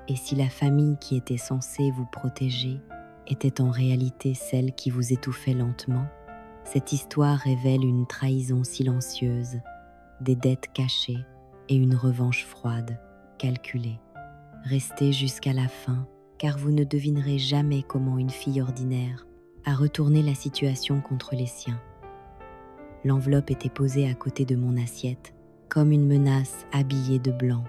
Et si la famille qui était censée vous protéger était en réalité celle qui vous étouffait lentement, cette histoire révèle une trahison silencieuse, des dettes cachées et une revanche froide, calculée. Restez jusqu'à la fin, car vous ne devinerez jamais comment une fille ordinaire a retourné la situation contre les siens. L'enveloppe était posée à côté de mon assiette, comme une menace habillée de blanc.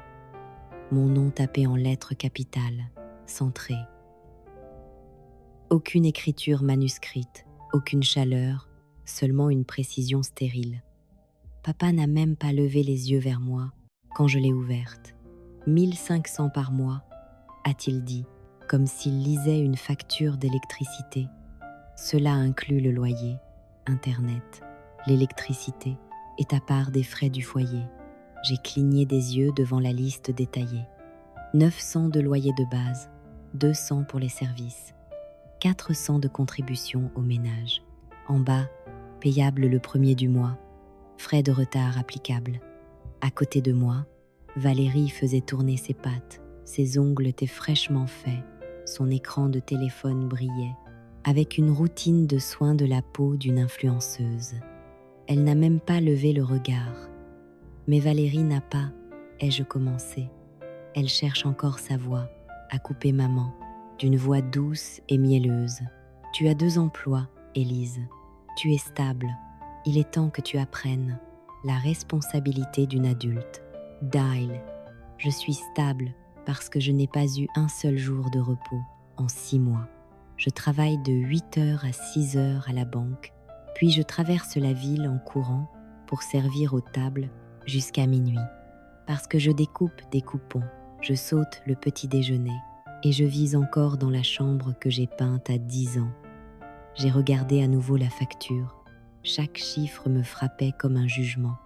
Mon nom tapé en lettres capitales, centré. Aucune écriture manuscrite, aucune chaleur, seulement une précision stérile. Papa n'a même pas levé les yeux vers moi quand je l'ai ouverte. 1500 par mois, a-t-il dit, comme s'il lisait une facture d'électricité. Cela inclut le loyer, Internet, l'électricité et à part des frais du foyer. J'ai cligné des yeux devant la liste détaillée. 900 de loyer de base, 200 pour les services, 400 de contribution au ménage. En bas, payable le premier du mois, frais de retard applicables. À côté de moi, Valérie faisait tourner ses pattes, ses ongles étaient fraîchement faits, son écran de téléphone brillait, avec une routine de soins de la peau d'une influenceuse. Elle n'a même pas levé le regard. Mais Valérie n'a pas, ai-je commencé. Elle cherche encore sa voix, à couper maman, d'une voix douce et mielleuse. Tu as 2 emplois, Élise. Tu es stable. Il est temps que tu apprennes la responsabilité d'une adulte. Dial. Je suis stable parce que je n'ai pas eu un seul jour de repos en 6 mois. Je travaille de 8h à 6h à la banque, puis je traverse la ville en courant pour servir aux tables jusqu'à minuit. Parce que je découpe des coupons, je saute le petit déjeuner et je vis encore dans la chambre que j'ai peinte à 10 ans. J'ai regardé à nouveau la facture. Chaque chiffre me frappait comme un jugement.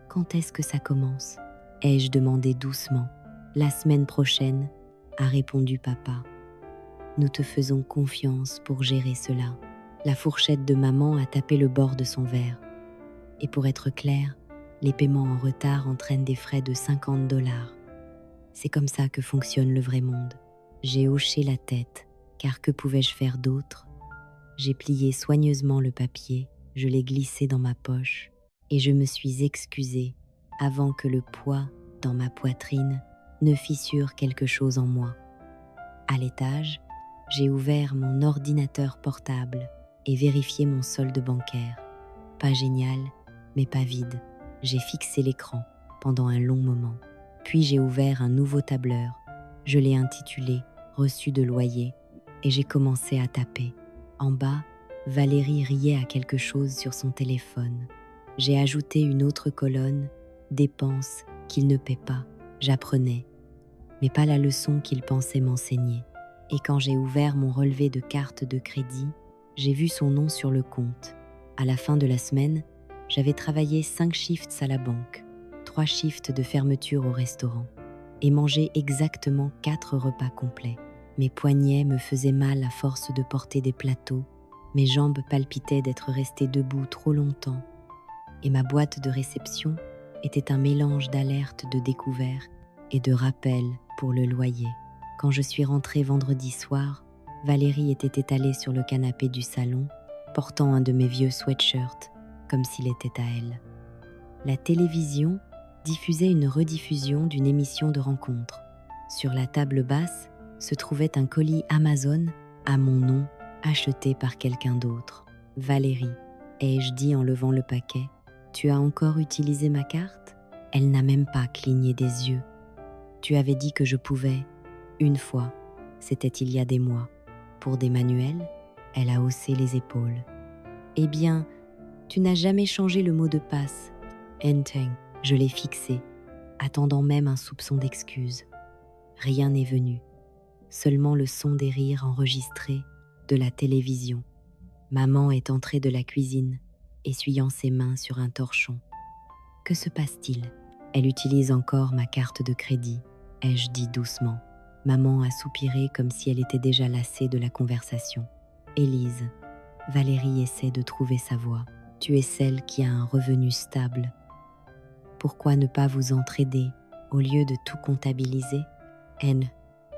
Quand est-ce que ça commence ? Ai-je demandé doucement. La semaine prochaine, a répondu papa. Nous te faisons confiance pour gérer cela. La fourchette de maman a tapé le bord de son verre. Et pour être clair, les paiements en retard entraînent des frais de 50 $. C'est comme ça que fonctionne le vrai monde. J'ai hoché la tête, car que pouvais-je faire d'autre ? J'ai plié soigneusement le papier, je l'ai glissé dans ma poche, et je me suis excusée avant que le poids dans ma poitrine ne fissure quelque chose en moi. À l'étage, j'ai ouvert mon ordinateur portable et vérifié mon solde bancaire. Pas génial, mais pas vide. J'ai fixé l'écran pendant un long moment. Puis j'ai ouvert un nouveau tableur. Je l'ai intitulé « Reçu de loyer » et j'ai commencé à taper. En bas, Valérie riait à quelque chose sur son téléphone. J'ai ajouté une autre colonne « Dépenses qu'il ne paie pas ». J'apprenais, mais pas la leçon qu'il pensait m'enseigner. Et quand j'ai ouvert mon relevé de carte de crédit, j'ai vu son nom sur le compte. À la fin de la semaine, j'avais travaillé 5 shifts à la banque, 3 shifts de fermeture au restaurant et mangé exactement 4 repas complets. Mes poignets me faisaient mal à force de porter des plateaux, mes jambes palpitaient d'être restées debout trop longtemps et ma boîte de réception était un mélange d'alertes de découvert et de rappels pour le loyer. Quand je suis rentrée vendredi soir, Valérie était étalée sur le canapé du salon, portant un de mes vieux sweatshirts, comme s'il était à elle. La télévision diffusait une rediffusion d'une émission de rencontre. Sur la table basse se trouvait un colis Amazon à mon nom, acheté par quelqu'un d'autre. Valérie, ai-je dit en levant le paquet, tu as encore utilisé ma carte ? Elle n'a même pas cligné des yeux. Tu avais dit que je pouvais. Une fois, c'était il y a des mois. Pour des manuels, elle a haussé les épaules. Eh bien, tu n'as jamais changé le mot de passe. Enteng, je l'ai fixé, attendant même un soupçon d'excuse. Rien n'est venu, seulement le son des rires enregistrés de la télévision. Maman est entrée de la cuisine, essuyant ses mains sur un torchon. Que se passe-t-il ? Elle utilise encore ma carte de crédit, ai-je dit doucement. Maman a soupiré comme si elle était déjà lassée de la conversation. Élise, Valérie essaie de trouver sa voie. Tu es celle qui a un revenu stable. Pourquoi ne pas vous entraider au lieu de tout comptabiliser ? N.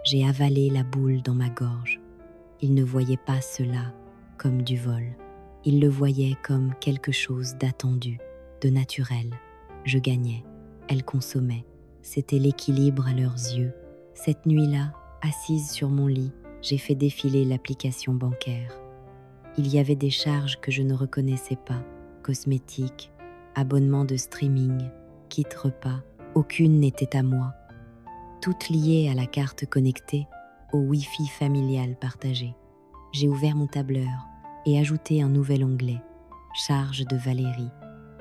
J'ai avalé la boule dans ma gorge. Il ne voyait pas cela comme du vol. Il le voyait comme quelque chose d'attendu, de naturel. Je gagnais, elle consommait. C'était l'équilibre à leurs yeux. Cette nuit-là, assise sur mon lit, j'ai fait défiler l'application bancaire. Il y avait des charges que je ne reconnaissais pas, cosmétiques, abonnements de streaming, kit repas, aucune n'était à moi. Toutes liées à la carte connectée, au Wi-Fi familial partagé. J'ai ouvert mon tableur et ajouté un nouvel onglet, charge de Valérie.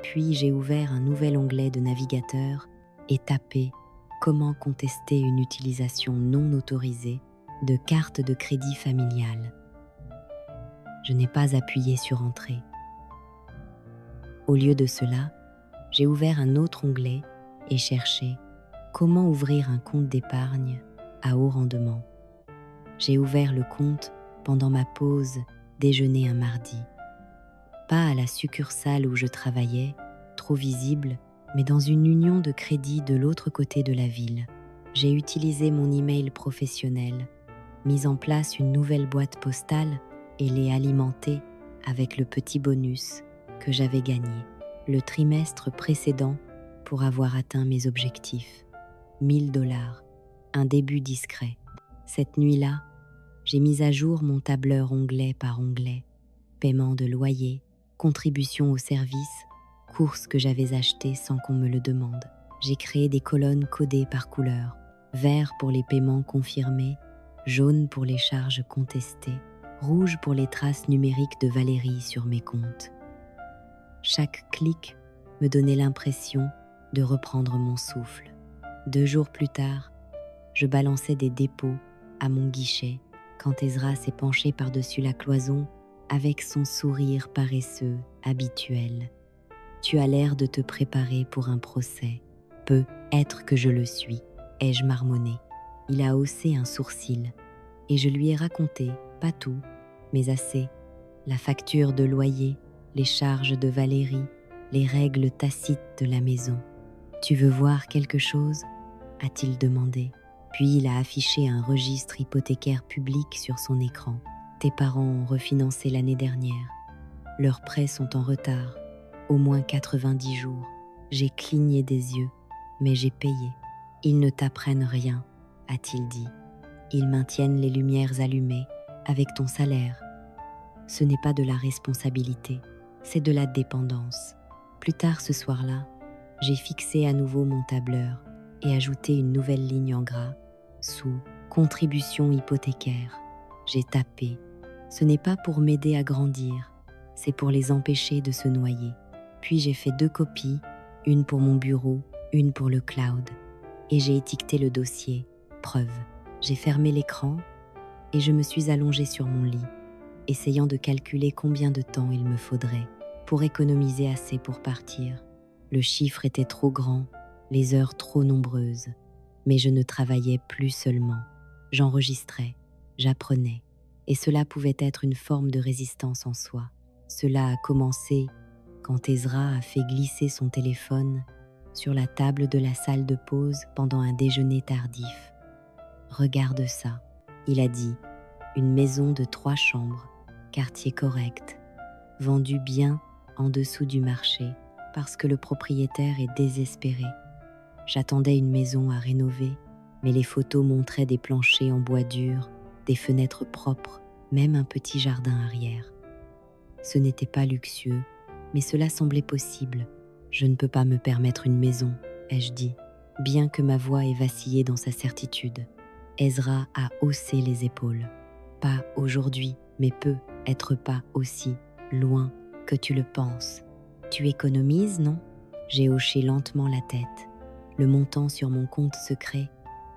Puis j'ai ouvert un nouvel onglet de navigateur et tapé comment contester une utilisation non autorisée de carte de crédit familiale. Je n'ai pas appuyé sur Entrée. Au lieu de cela, j'ai ouvert un autre onglet et cherché comment ouvrir un compte d'épargne à haut rendement. J'ai ouvert le compte pendant ma pause déjeuner un mardi. Pas à la succursale où je travaillais, trop visible, mais dans une union de crédit de l'autre côté de la ville. J'ai utilisé mon email professionnel, mis en place une nouvelle boîte postale et l'ai alimentée avec le petit bonus que j'avais gagné le trimestre précédent pour avoir atteint mes objectifs. 1 000 $, un début discret. Cette nuit-là, j'ai mis à jour mon tableur onglet par onglet, paiement de loyer, contribution au service, courses que j'avais achetées sans qu'on me le demande. J'ai créé des colonnes codées par couleur, vert pour les paiements confirmés, jaune pour les charges contestées, rouge pour les traces numériques de Valérie sur mes comptes. Chaque clic me donnait l'impression de reprendre mon souffle. 2 jours plus tard, je balançais des dépôts à mon guichet quand Ezra s'est penché par-dessus la cloison avec son sourire paresseux habituel. « Tu as l'air de te préparer pour un procès. Peut être que je le suis, ai-je marmonné. Il a haussé un sourcil et je lui ai raconté, pas tout, mais assez, la facture de loyer, les charges de Valérie, les règles tacites de la maison. « Tu veux voir quelque chose ?» a-t-il demandé. Puis il a affiché un registre hypothécaire public sur son écran. Tes parents ont refinancé l'année dernière. Leurs prêts sont en retard, au moins 90 jours. J'ai cligné des yeux, mais j'ai payé. Ils ne t'apprennent rien, a-t-il dit. Ils maintiennent les lumières allumées avec ton salaire. Ce n'est pas de la responsabilité, c'est de la dépendance. Plus tard ce soir-là, j'ai fixé à nouveau mon tableur et ajouté une nouvelle ligne en gras sous « Contribution hypothécaire ». J'ai tapé. Ce n'est pas pour m'aider à grandir, c'est pour les empêcher de se noyer. Puis j'ai fait 2 copies, une pour mon bureau, une pour le cloud. Et j'ai étiqueté le dossier « Preuve ». J'ai fermé l'écran et je me suis allongée sur mon lit, essayant de calculer combien de temps il me faudrait pour économiser assez pour partir. Le chiffre était trop grand, les heures trop nombreuses, mais je ne travaillais plus seulement. J'enregistrais, j'apprenais, et cela pouvait être une forme de résistance en soi. Cela a commencé quand Ezra a fait glisser son téléphone sur la table de la salle de pause pendant un déjeuner tardif. « Regarde ça », il a dit, une maison de 3 chambres, quartier correct, vendue bien en dessous du marché parce que le propriétaire est désespéré. J'attendais une maison à rénover, mais les photos montraient des planchers en bois dur, des fenêtres propres, même un petit jardin arrière. Ce n'était pas luxueux, mais cela semblait possible. Je ne peux pas me permettre une maison, ai-je dit, bien que ma voix ait vacillé dans sa certitude. Ezra a haussé les épaules. Pas aujourd'hui, mais peut être pas aussi loin que tu le penses. Tu économises, non ? J'ai hoché lentement la tête, le montant sur mon compte secret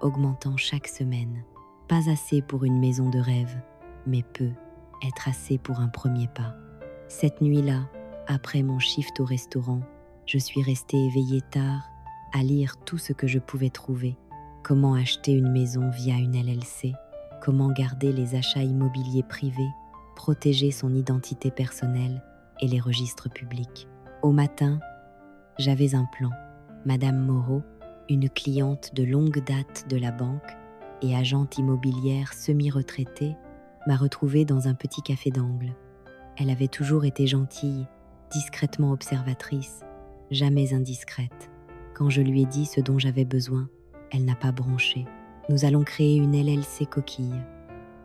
augmentant chaque semaine. Pas assez pour une maison de rêve, mais peut être assez pour un premier pas. Cette nuit-là, après mon shift au restaurant, je suis restée éveillée tard à lire tout ce que je pouvais trouver. Comment acheter une maison via une LLC, comment garder les achats immobiliers privés, protéger son identité personnelle et les registres publics. Au matin, j'avais un plan. Madame Moreau, une cliente de longue date de la banque, et agente immobilière semi-retraitée, m'a retrouvée dans un petit café d'angle. Elle avait toujours été gentille, discrètement observatrice, jamais indiscrète. Quand je lui ai dit ce dont j'avais besoin, elle n'a pas bronché. « Nous allons créer une LLC coquille »,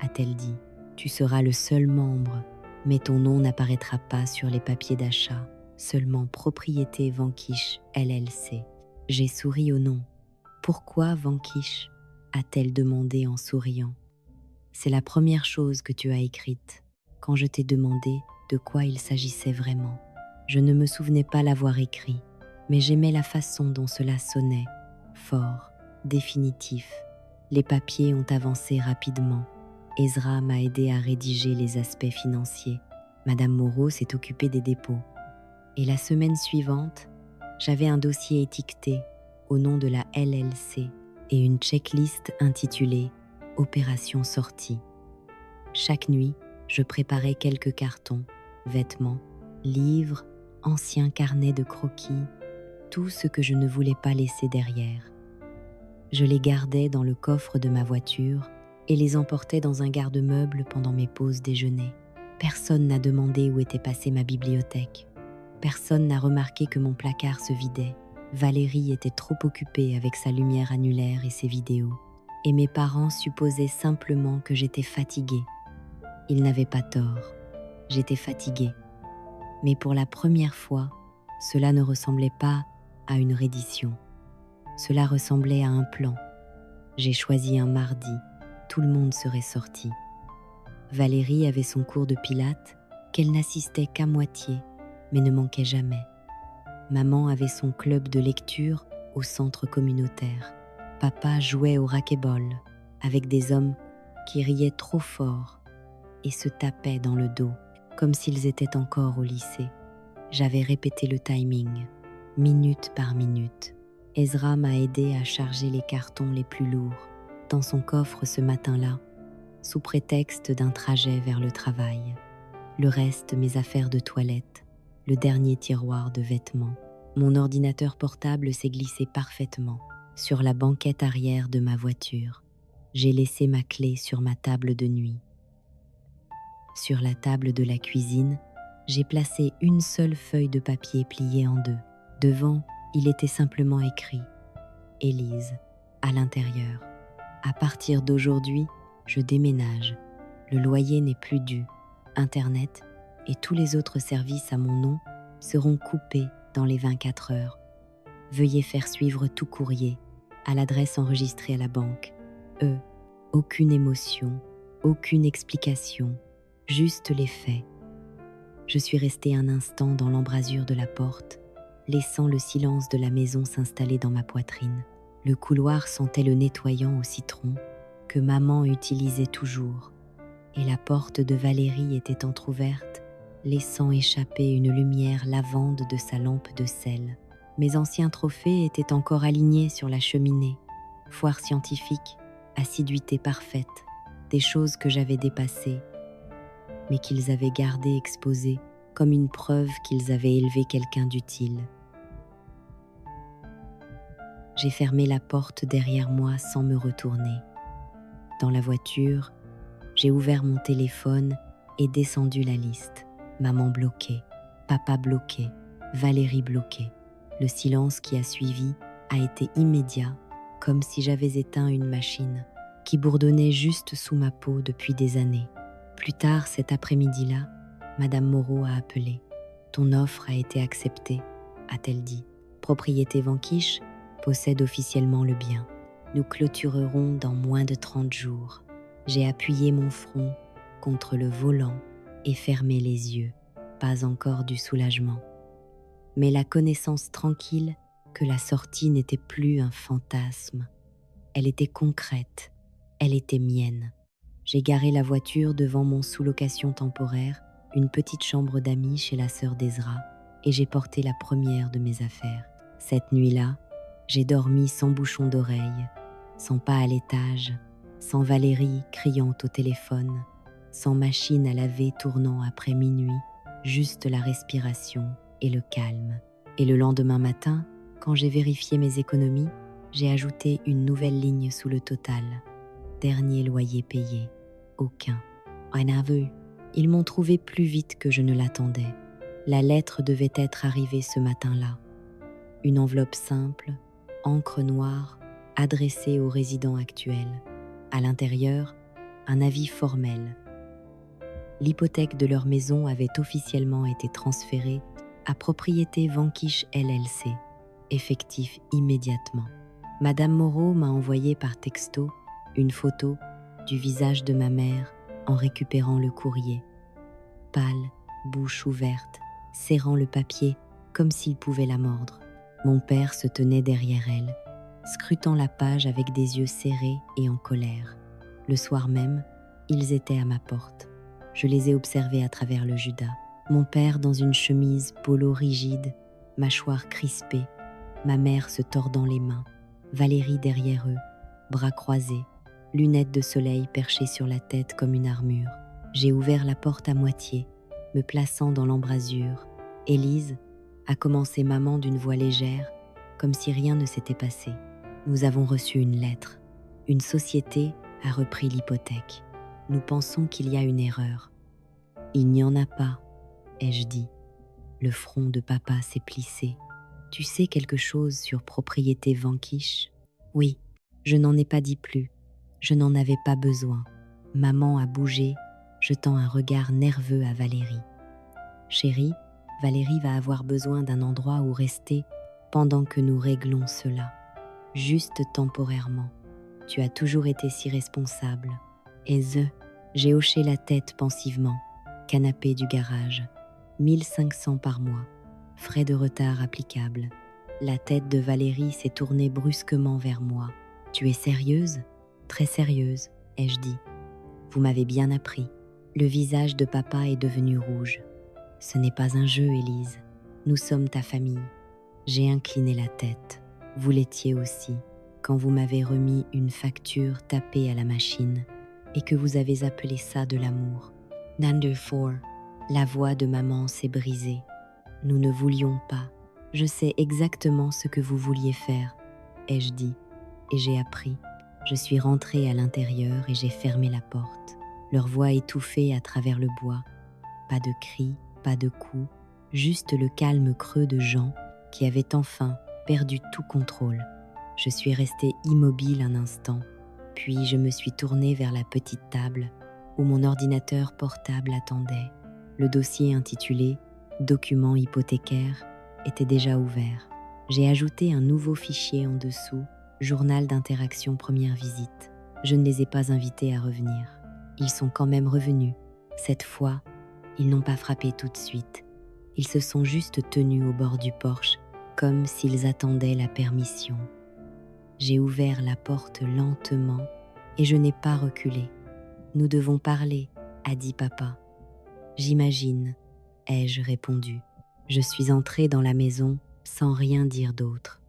a-t-elle dit. « Tu seras le seul membre, mais ton nom n'apparaîtra pas sur les papiers d'achat, seulement Propriété Vanquish LLC. » J'ai souri au nom. « Pourquoi Vanquish ?» a-t-elle demandé en souriant. « C'est la première chose que tu as écrite, quand je t'ai demandé de quoi il s'agissait vraiment. » Je ne me souvenais pas l'avoir écrit, mais j'aimais la façon dont cela sonnait, fort, définitif. Les papiers ont avancé rapidement. Ezra m'a aidé à rédiger les aspects financiers. Madame Moreau s'est occupée des dépôts. Et la semaine suivante, j'avais un dossier étiqueté au nom de la LLC et une checklist intitulée « Opération sortie ». Chaque nuit, je préparais quelques cartons, vêtements, livres, anciens carnets de croquis, tout ce que je ne voulais pas laisser derrière. Je les gardais dans le coffre de ma voiture et les emportais dans un garde-meuble pendant mes pauses déjeuner. Personne n'a demandé où était passée ma bibliothèque. Personne n'a remarqué que mon placard se vidait. Valérie était trop occupée avec sa lumière annulaire et ses vidéos. Et mes parents supposaient simplement que j'étais fatiguée. Ils n'avaient pas tort. J'étais fatiguée. Mais pour la première fois, cela ne ressemblait pas à une reddition. Cela ressemblait à un plan. J'ai choisi un mardi. Tout le monde serait sorti. Valérie avait son cours de pilates, qu'elle n'assistait qu'à moitié, mais ne manquait jamais. Maman avait son club de lecture au centre communautaire. Papa jouait au racquetball avec des hommes qui riaient trop fort et se tapaient dans le dos, comme s'ils étaient encore au lycée. J'avais répété le timing, minute par minute. Ezra m'a aidé à charger les cartons les plus lourds dans son coffre ce matin-là, sous prétexte d'un trajet vers le travail. Le reste, mes affaires de toilette, le dernier tiroir de vêtements. Mon ordinateur portable s'est glissé parfaitement sur la banquette arrière de ma voiture. J'ai laissé ma clé sur ma table de nuit. Sur la table de la cuisine, j'ai placé une seule feuille de papier pliée en deux. Devant, il était simplement écrit « Élise » à l'intérieur. À partir d'aujourd'hui, je déménage. Le loyer n'est plus dû. Internet et tous les autres services à mon nom seront coupés dans les 24 heures. Veuillez faire suivre tout courrier à l'adresse enregistrée à la banque. Aucune émotion, aucune explication, juste les faits. Je suis restée un instant dans l'embrasure de la porte, laissant le silence de la maison s'installer dans ma poitrine. Le couloir sentait le nettoyant au citron que maman utilisait toujours, et la porte de Valérie était entr'ouverte, laissant échapper une lumière lavande de sa lampe de sel. Mes anciens trophées étaient encore alignés sur la cheminée. Foire scientifique, assiduité parfaite, des choses que j'avais dépassées, mais qu'ils avaient gardées exposées comme une preuve qu'ils avaient élevé quelqu'un d'utile. J'ai fermé la porte derrière moi sans me retourner. Dans la voiture, j'ai ouvert mon téléphone et descendu la liste. Maman bloquée, papa bloqué, Valérie bloquée. Le silence qui a suivi a été immédiat, comme si j'avais éteint une machine qui bourdonnait juste sous ma peau depuis des années. Plus tard cet après-midi-là, Madame Moreau a appelé. « Ton offre a été acceptée », a-t-elle dit. « Propriété Vanquish possède officiellement le bien. Nous clôturerons dans moins de 30 jours. » J'ai appuyé mon front contre le volant et fermé les yeux. Pas encore du soulagement, mais la connaissance tranquille que la sortie n'était plus un fantasme. Elle était concrète, elle était mienne. J'ai garé la voiture devant mon sous-location temporaire, une petite chambre d'amis chez la sœur d'Ezra, et j'ai porté la première de mes affaires. Cette nuit-là, j'ai dormi sans bouchon d'oreille, sans pas à l'étage, sans Valérie criant au téléphone, sans machine à laver tournant après minuit, juste la respiration et le calme. Et le lendemain matin, quand j'ai vérifié mes économies, j'ai ajouté une nouvelle ligne sous le total. dernier loyer payé. Aucun. Un aveu. Ils m'ont trouvé plus vite que je ne l'attendais. La lettre devait être arrivée ce matin-là. Une enveloppe simple, encre noire, adressée aux résidents actuels. À l'intérieur, un avis formel. L'hypothèque de leur maison avait officiellement été transférée à Propriété Vanquish LLC, effectif immédiatement. Madame Moreau m'a envoyé par texto une photo du visage de ma mère en récupérant le courrier. Pâle, bouche ouverte, serrant le papier comme s'il pouvait la mordre. Mon père se tenait derrière elle, scrutant la page avec des yeux serrés et en colère. Le soir même, ils étaient à ma porte. Je les ai observés à travers le judas. Mon père dans une chemise polo rigide, mâchoire crispée, ma mère se tordant les mains, Valérie derrière eux, bras croisés, lunettes de soleil perchées sur la tête comme une armure. J'ai ouvert la porte à moitié, me plaçant dans l'embrasure. Élise a commencé maman d'une voix légère, comme si rien ne s'était passé. Nous avons reçu une lettre. Une société a repris l'hypothèque. Nous pensons qu'il y a une erreur. Il n'y en a pas, ai-je dit. Le front de papa s'est plissé. Tu sais quelque chose sur Propriété Vanquish ? Oui, je n'en ai pas dit plus. Je n'en avais pas besoin. Maman a bougé, jetant un regard nerveux à Valérie. Chérie, Valérie va avoir besoin d'un endroit où rester pendant que nous réglons cela. Juste temporairement. Tu as toujours été si responsable. J'ai hoché la tête pensivement. Canapé du garage. 1500 par mois. Frais de retard applicables. La tête de Valérie s'est tournée brusquement vers moi. Tu es sérieuse ? Très sérieuse, ai-je dit. Vous m'avez bien appris. Le visage de papa est devenu rouge. Ce n'est pas un jeu, Élise. Nous sommes ta famille. J'ai incliné la tête. Vous l'étiez aussi, quand vous m'avez remis une facture tapée à la machine et que vous avez appelé ça de l'amour. Number 4. La voix de maman s'est brisée. Nous ne voulions pas. Je sais exactement ce que vous vouliez faire, ai-je dit, et j'ai appris. Je suis rentrée à l'intérieur et j'ai fermé la porte. Leur voix étouffée à travers le bois. Pas de cris, pas de coups, juste le calme creux de Jean qui avait enfin perdu tout contrôle. Je suis restée immobile un instant, puis je me suis tournée vers la petite table où mon ordinateur portable attendait. Le dossier intitulé « Documents hypothécaires » était déjà ouvert. J'ai ajouté un nouveau fichier en dessous, « Journal d'interaction première visite ». Je ne les ai pas invités à revenir. Ils sont quand même revenus. Cette fois, ils n'ont pas frappé tout de suite. Ils se sont juste tenus au bord du porche, comme s'ils attendaient la permission. J'ai ouvert la porte lentement et je n'ai pas reculé. « Nous devons parler », a dit papa. « J'imagine », ai-je répondu. Je suis entrée dans la maison sans rien dire d'autre.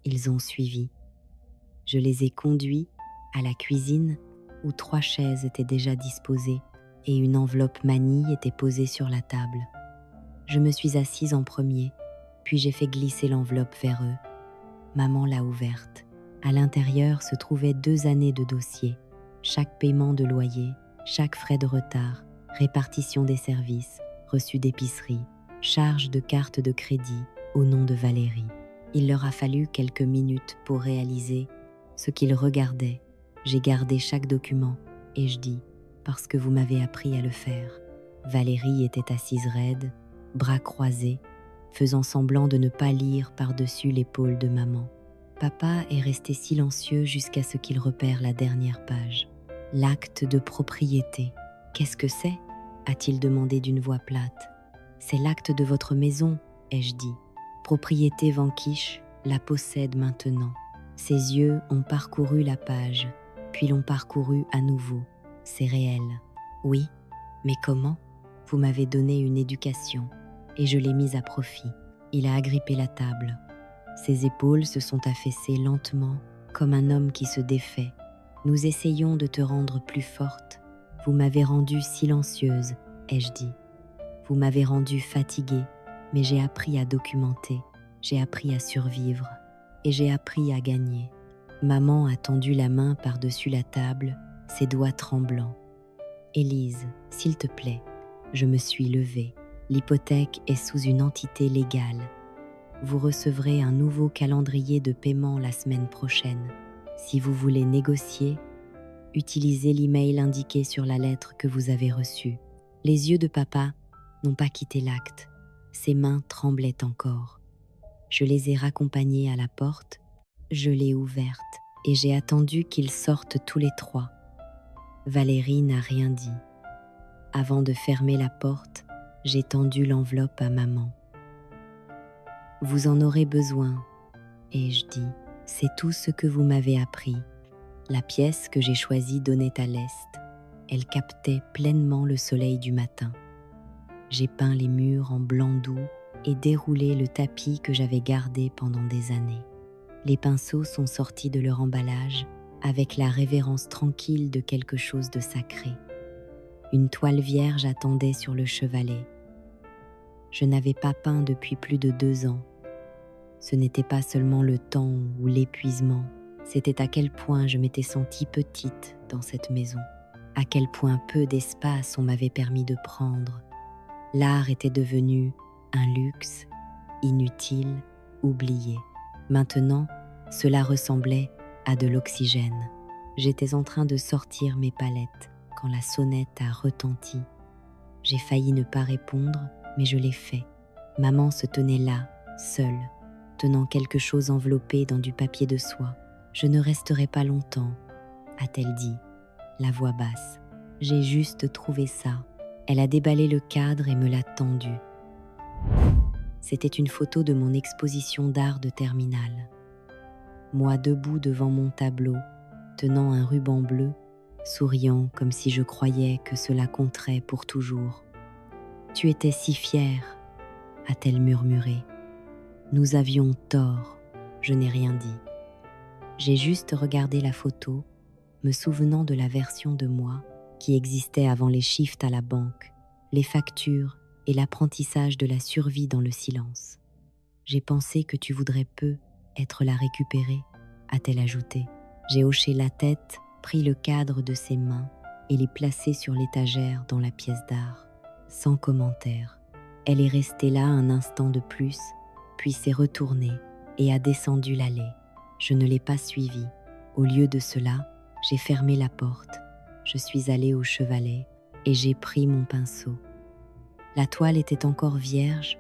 Ils ont suivi. Je les ai conduits à la cuisine où 3 chaises étaient déjà disposées et une enveloppe manie était posée sur la table. Je me suis assise en premier, puis j'ai fait glisser l'enveloppe vers eux. Maman l'a ouverte. À l'intérieur se trouvaient 2 années de dossiers. Chaque paiement de loyer, chaque frais de retard, répartition des services, reçu d'épicerie, charge de carte de crédit au nom de Valérie. Il leur a fallu quelques minutes pour réaliser ce qu'ils regardaient. J'ai gardé chaque document et je dis, parce que vous m'avez appris à le faire. Valérie était assise raide, bras croisés, faisant semblant de ne pas lire par-dessus l'épaule de maman. Papa est resté silencieux jusqu'à ce qu'il repère la dernière page. L'acte de propriété. Qu'est-ce que c'est ? A-t-il demandé d'une voix plate. C'est l'acte de votre maison, ai-je dit. Propriété Vanquish la possède maintenant. Ses yeux ont parcouru la page, puis l'ont parcouru à nouveau. C'est réel. Oui, mais comment ? Vous m'avez donné une éducation, et je l'ai mise à profit. Il a agrippé la table. Ses épaules se sont affaissées lentement, comme un homme qui se défait. Nous essayons de te rendre plus forte. Vous m'avez rendue silencieuse, ai-je dit. Vous m'avez rendue fatiguée, mais j'ai appris à documenter, j'ai appris à survivre, et j'ai appris à gagner. Maman a tendu la main par-dessus la table, ses doigts tremblants. « Élise, s'il te plaît. » Je me suis levée. L'hypothèque est sous une entité légale. Vous recevrez un nouveau calendrier de paiement la semaine prochaine. Si vous voulez négocier, utilisez l'email indiqué sur la lettre que vous avez reçue. Les yeux de papa n'ont pas quitté l'acte. Ses mains tremblaient encore. Je les ai raccompagnés à la porte, je l'ai ouverte et j'ai attendu qu'ils sortent tous les trois. Valérie n'a rien dit. Avant de fermer la porte, j'ai tendu l'enveloppe à maman. « Vous en aurez besoin, » ai-je dit. « C'est tout ce que vous m'avez appris. » La pièce que j'ai choisie donnait à l'est. Elle captait pleinement le soleil du matin. J'ai peint les murs en blanc doux et déroulé le tapis que j'avais gardé pendant des années. Les pinceaux sont sortis de leur emballage avec la révérence tranquille de quelque chose de sacré. Une toile vierge attendait sur le chevalet. Je n'avais pas peint depuis plus de 2 ans. Ce n'était pas seulement le temps ou l'épuisement, c'était à quel point je m'étais sentie petite dans cette maison, à quel point peu d'espace on m'avait permis de prendre. L'art était devenu un luxe, inutile, oublié. Maintenant, cela ressemblait à de l'oxygène. J'étais en train de sortir mes palettes quand la sonnette a retenti. J'ai failli ne pas répondre, mais je l'ai fait. Maman se tenait là, seule, tenant quelque chose enveloppé dans du papier de soie. « Je ne resterai pas longtemps », a-t-elle dit, la voix basse. « J'ai juste trouvé ça. » Elle a déballé le cadre et me l'a tendu. C'était une photo de mon exposition d'art de terminale. Moi debout devant mon tableau, tenant un ruban bleu, souriant comme si je croyais que cela compterait pour toujours. « Tu étais si fière », a-t-elle murmuré. « Nous avions tort, je n'ai rien dit. » J'ai juste regardé la photo, me souvenant de la version de moi qui existait avant les shifts à la banque, les factures et l'apprentissage de la survie dans le silence. « J'ai pensé que tu voudrais peu être la récupérer », a-t-elle ajouté. J'ai hoché la tête, pris le cadre de ses mains et l'ai placé sur l'étagère dans la pièce d'art. Sans commentaire. Elle est restée là un instant de plus, puis s'est retournée et a descendu l'allée. Je ne l'ai pas suivie. Au lieu de cela, j'ai fermé la porte. Je suis allée au chevalet et j'ai pris mon pinceau. La toile était encore vierge,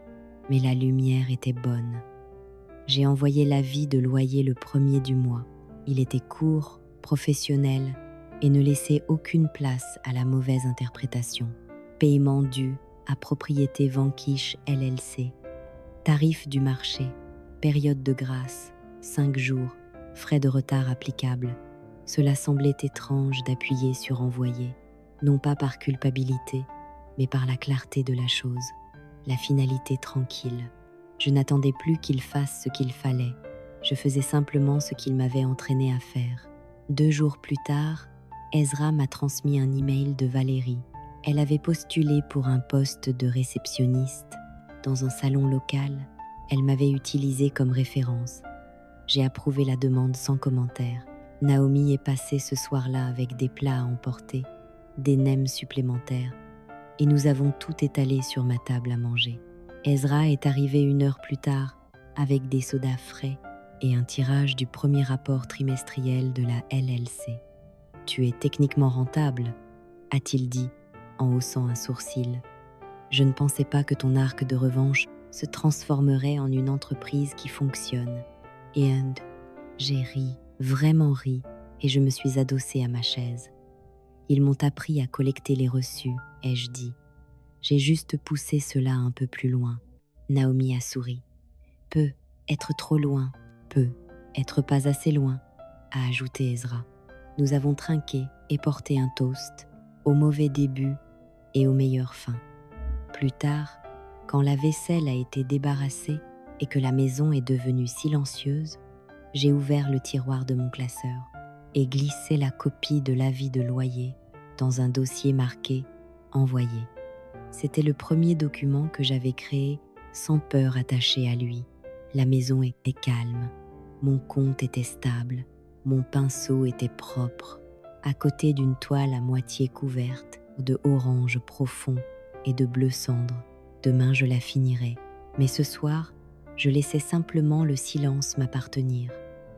mais la lumière était bonne. J'ai envoyé l'avis de loyer le 1er du mois. Il était court, professionnel et ne laissait aucune place à la mauvaise interprétation. Paiement dû à Propriété Vanquish LLC. Tarif du marché. Période de grâce. 5 jours. Frais de retard applicables. Cela semblait étrange d'appuyer sur envoyer, non pas par culpabilité, mais par la clarté de la chose, la finalité tranquille. Je n'attendais plus qu'il fasse ce qu'il fallait. Je faisais simplement ce qu'il m'avait entraîné à faire. 2 jours plus tard, Ezra m'a transmis un email de Valérie. Elle avait postulé pour un poste de réceptionniste. Dans un salon local, elle m'avait utilisé comme référence. J'ai approuvé la demande sans commentaire. Naomi est passée ce soir-là avec des plats à emporter, des nems supplémentaires, et nous avons tout étalé sur ma table à manger. Ezra est arrivé 1 heure plus tard avec des sodas frais et un tirage du premier rapport trimestriel de la LLC. « Tu es techniquement rentable », a-t-il dit en haussant un sourcil. « Je ne pensais pas que ton arc de revanche se transformerait en une entreprise qui fonctionne. » Et j'ai ri, vraiment ri, et je me suis adossée à ma chaise. Ils m'ont appris à collecter les reçus, ai-je dit. J'ai juste poussé cela un peu plus loin. Naomi a souri. Peut être trop loin, peut être pas assez loin, a ajouté Ezra. Nous avons trinqué et porté un toast, au mauvais début et aux meilleures fins. Plus tard, quand la vaisselle a été débarrassée et que la maison est devenue silencieuse, j'ai ouvert le tiroir de mon classeur et glissé la copie de l'avis de loyer dans un dossier marqué « Envoyé ». C'était le premier document que j'avais créé sans peur attachée à lui. La maison était calme, mon compte était stable, mon pinceau était propre. à côté d'une toile à moitié couverte de orange profond et de bleu cendre. Demain, je la finirai. Mais ce soir, je laissais simplement le silence m'appartenir.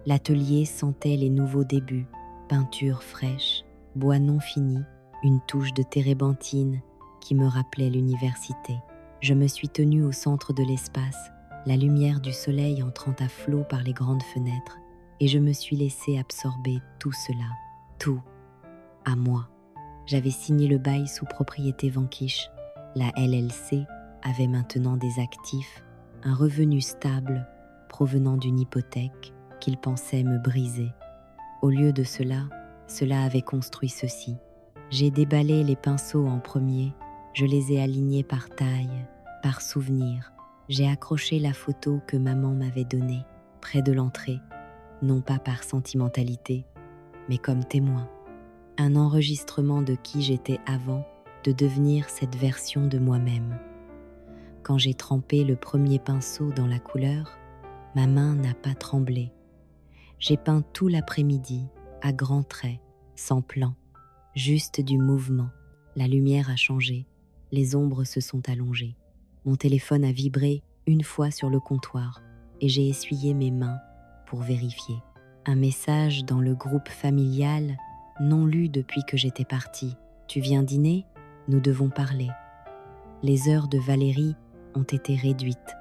L'atelier sentait les nouveaux débuts, peinture fraîche, bois non fini, une touche de térébenthine qui me rappelait l'université. Je me suis tenue au centre de l'espace, la lumière du soleil entrant à flot par les grandes fenêtres, et je me suis laissée absorber tout cela, tout, à moi. J'avais signé le bail sous propriété Vanquish. La LLC avait maintenant des actifs, un revenu stable provenant d'une hypothèque qu'il pensait me briser. Au lieu de cela avait construit ceci. J'ai déballé les pinceaux en premier, je les ai alignés par taille, par souvenir. J'ai accroché la photo que maman m'avait donnée, près de l'entrée, non pas par sentimentalité, mais comme témoin. Un enregistrement de qui j'étais avant de devenir cette version de moi-même. Quand j'ai trempé le premier pinceau dans la couleur, ma main n'a pas tremblé. J'ai peint tout l'après-midi, à grands traits, sans plan, juste du mouvement. La lumière a changé, les ombres se sont allongées. Mon téléphone a vibré une fois sur le comptoir et j'ai essuyé mes mains pour vérifier. Un message dans le groupe familial, non lu depuis que j'étais partie. Tu viens dîner ? Nous devons parler. Les heures de Valérie ont été réduites.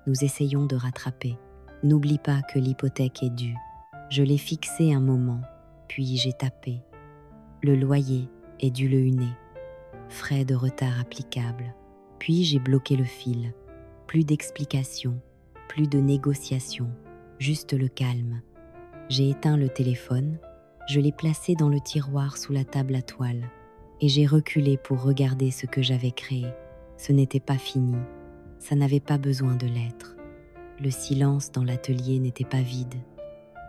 Nous essayons de rattraper. N'oublie pas que l'hypothèque est due. Je l'ai fixé un moment, puis j'ai tapé. Le loyer est dû le huner. Frais de retard applicables. Puis j'ai bloqué le fil. Plus d'explications, plus de négociations, juste le calme. J'ai éteint le téléphone, je l'ai placé dans le tiroir sous la table à toile et j'ai reculé pour regarder ce que j'avais créé. Ce n'était pas fini, ça n'avait pas besoin de l'être. Le silence dans l'atelier n'était pas vide,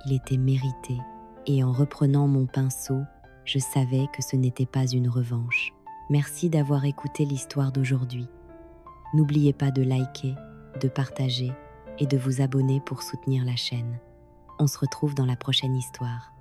il était mérité et en reprenant mon pinceau, je savais que ce n'était pas une revanche. Merci d'avoir écouté l'histoire d'aujourd'hui. N'oubliez pas de liker, de partager et de vous abonner pour soutenir la chaîne. On se retrouve dans la prochaine histoire.